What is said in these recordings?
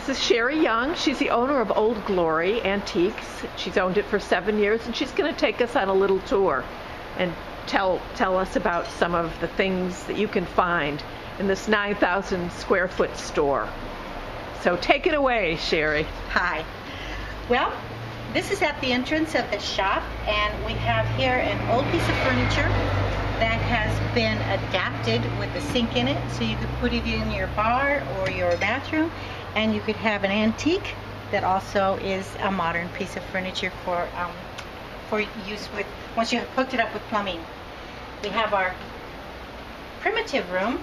This is Sherry Young. She's the owner of Old Glory Antiques. She's owned it for 7 years, and she's going to take us on a little tour and tell us about some of the things that you can find in this 9,000 square foot store. So take it away, Sherry. Hi. Well, this is at the entrance of the shop, and we have here an old piece of furniture that has been adapted with a sink in it, so you could put it in your bar or your bathroom, and you could have an antique that also is a modern piece of furniture for use with, once you have hooked it up with plumbing. We have our primitive room,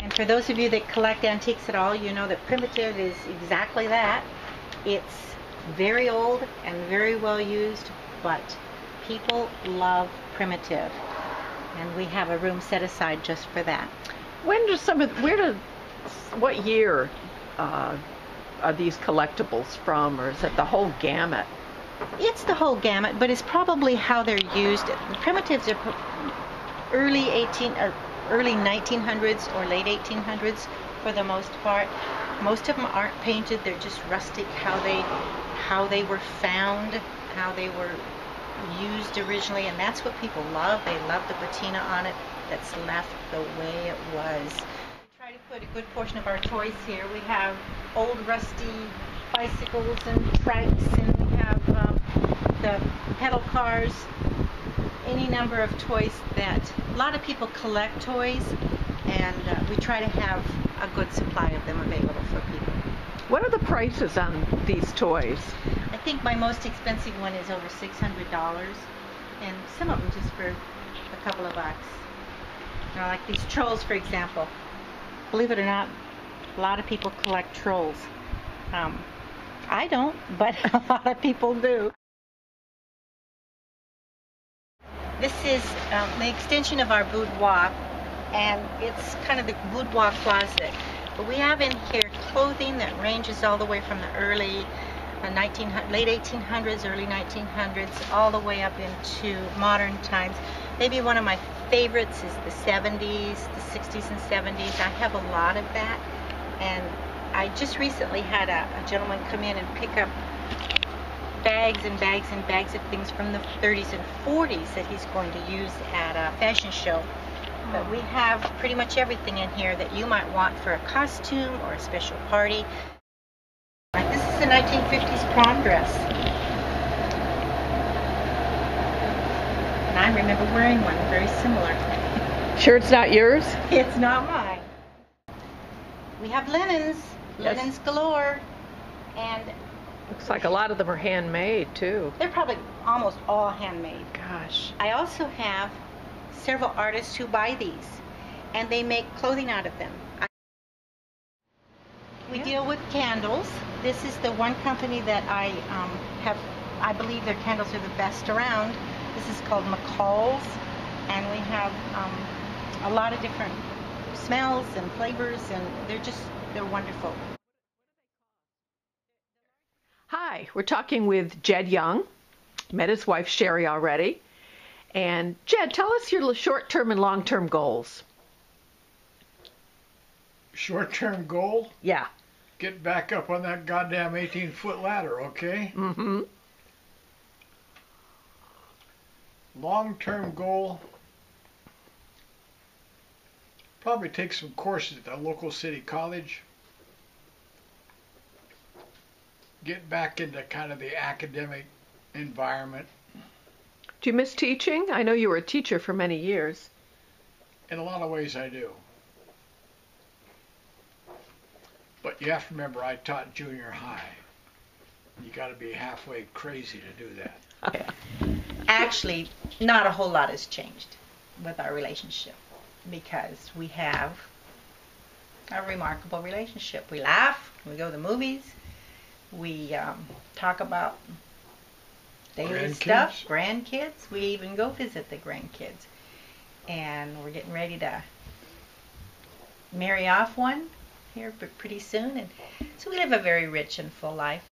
and for those of you that collect antiques at all, you know that primitive is exactly that. It's very old and very well used, but people love primitive, and we have a room set aside just for that. What year are these collectibles from, or is it the whole gamut? It's the whole gamut, but it's probably how they're used. The primitives are early 1900s or late 1800s for the most part. Most of them aren't painted; they're just rustic. How they were found, how they were used originally, and that's what people love. They love the patina on it that's left the way it was. We try to put a good portion of our toys here. We have old rusty bicycles and trikes, and we have the pedal cars, any number of toys that a lot of people collect toys, and we try to have a good supply of them available for people. What are the prices on these toys? I think my most expensive one is over $600, and some of them just for a couple of bucks. You know, like these trolls, for example. Believe it or not, a lot of people collect trolls. I don't, but a lot of people do. This is the extension of our boudoir, and it's kind of the boudoir closet. But we have in here clothing that ranges all the way from the late 1800s, early 1900s, all the way up into modern times. Maybe one of my favorites is the 70s, the 60s and 70s. I have a lot of that, and I just recently had a gentleman come in and pick up bags and bags and bags of things from the 30s and 40s that he's going to use at a fashion show. But we have pretty much everything in here that you might want for a costume or a special party. Like this is a 1950s prom dress. And I remember wearing one very similar. Sure it's not yours? It's not mine. We have linens, Yes. linens galore, and Looks like a lot of them are handmade too. they're probably almost all handmade. Gosh. I also have several artists who buy these, and they make clothing out of them. We deal with candles. This is the one company that I believe their candles are the best around. This is called McCall's, and we have a lot of different smells and flavors, and they're wonderful. Hi, we're talking with Jed Young. Met his wife Sherry already. And Jed, tell us your short-term and long-term goals. Short-term goal? Yeah. Get back up on that goddamn 18-foot ladder, okay? Mm-hmm. Long-term goal, probably take some courses at the local city college. Get back into kind of the academic environment. Do you miss teaching? I know you were a teacher for many years. In a lot of ways I do. But you have to remember I taught junior high. You got to be halfway crazy to do that. Actually, not a whole lot has changed with our relationship, because we have a remarkable relationship. We laugh, we go to the movies, we talk about daily stuff, grandkids. We even go visit the grandkids. And we're getting ready to marry off one here pretty soon. And so we live a very rich and full life.